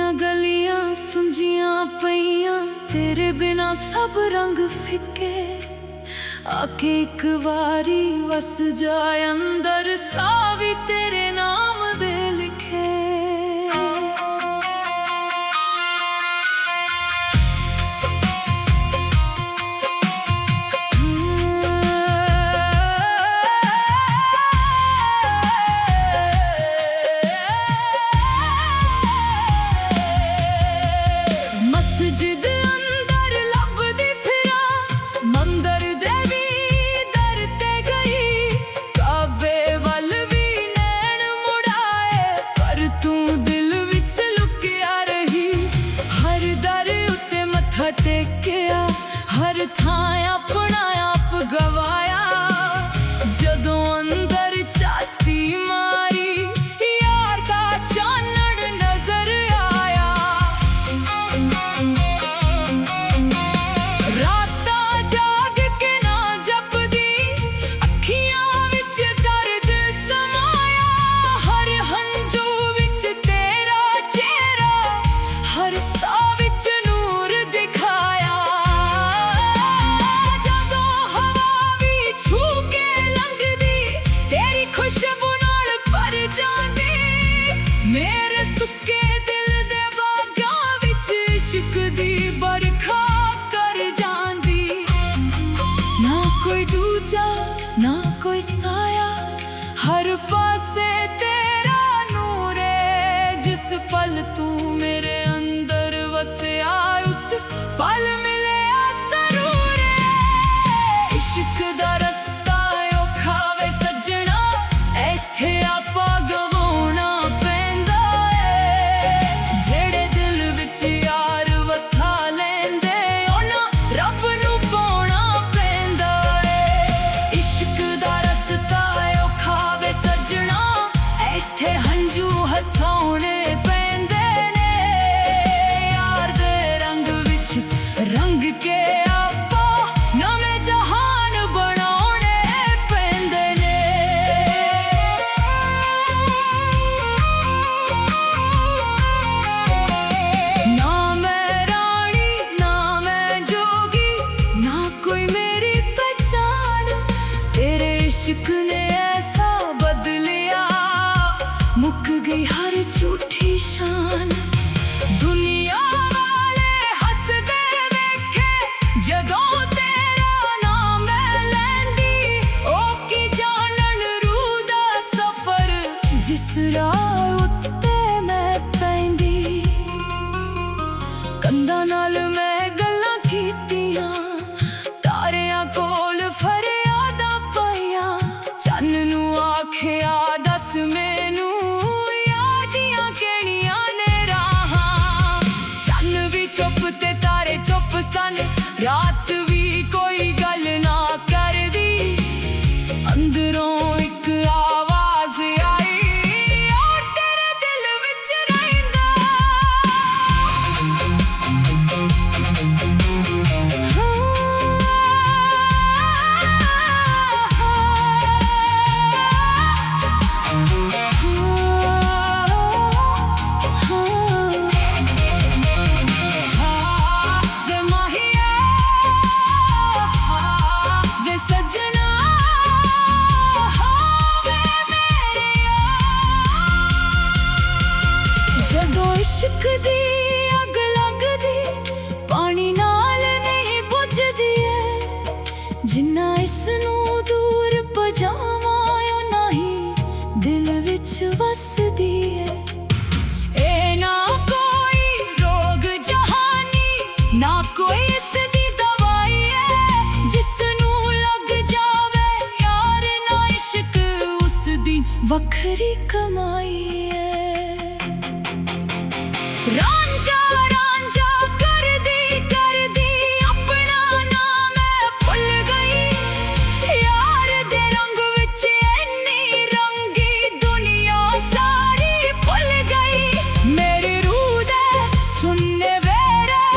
दियां गलियां सुंजियां पईयां, तेरे बिना सब रंग फिके। आके एक बारी वस जाए अंदर, सावी तेरे नाम दे लिखे। मस्जिद अंदर लभदी फिरा, मंदिर दे भी दर ते गई। काबे वल भी नैन मुड़ाए, पर तू दिल विच लुकिया रही। हर दर उत्ते मत्था टेकिया, हर थां अपना आप गवाया। जदों अंदर छाती मारी, यार दा चानण नजर आया। रातां जाग के ना जपदी, अखियां विच दर्द समाया। हर हंजू विच तेरा चेहरा, हर साह विच नूर दिखाया। जदों हवा भी छू के लंघदी, तेरी खुशबू नाल भर जांदी। मेरे सुक्के दिल दे बागां विच इश्क दी बरखा कर जांदी। ना कोई दूजा ना कोई साया, हर पासे तेरा नूर है। जिस पल तू मेरे अंदर वसया, उस पल मिले जरूर है। इश्क दा रस्ता औखा वे सजना, इत्थे आपा गवाउणा पैंदा है। जेड़े दिल विच यार वसा लैंदे, उन्हां रब नूं पाउणा पैंदा है। इश्क दा रस्ता औखा वे सजना, इत्थे हंजू हसाउणे पैंदे ने। यार दे रंग विच रंग के आपा नवें जहान बनाउणे पैंदे ने। ना मैं रानी ना मैं जोगी, ना कोई मेरी पहचान। तेरे इश्क ने ऐसा बदलिया, मुक गई हर झूठी शान। दुनिया वाले हसदे वेखे, जदों तेरा नाम मैं लैंदी। ओ की जानन रूह दा सफर, जिस राह उत्ते मैं पैंदी। कंधां नाल मैं गल्लां कीतियां, तारियां कोल फरियादां पाईयां। चन्न नूं आखिया दस मैनू, यार दियां किहड़ियां ने राहां। चन्न भी चुप ते तारे चुप सन, रात भी कोई गल ना करदी। अंदरों एक आवाज आई, यार तेरे दिल विच रहिंदा। वे माहिया वे सजना, वे मेरिया। जदों इश्क दी अग लगदी, पानी नाल नहीं बुझदी है। जिन्ना इसनूं दूर भजावां, उन्ना ही दिल विच वसदी है। ए ना कोई रोग जहानी, ना कोई इसदी दवाई है। जिसनूं लग जावे यार ना इश्क, उसदी वखरी कमाई है। रांझा रांझा करदी अपना नाम मैं भुल गई। यार दे रंग विच इन्नी रंगी, दुनिया सारी भुल गई। मेरी रूह दे सुनने वेरे,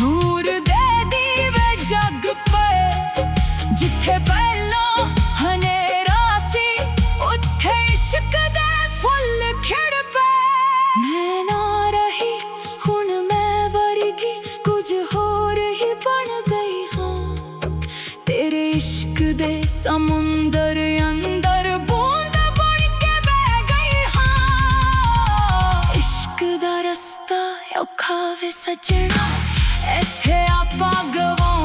नूर दे दीवे जग पे। जिथे पहला हनेरा सी, उत्थे इश्क दे फुल खिड़ पे। मैं ना रही ਔਖਾ ਵੇ ਸੱਜਣਾ ਇੱਥੇ ਆਪਾਂ ਗਵਾਉਣਾ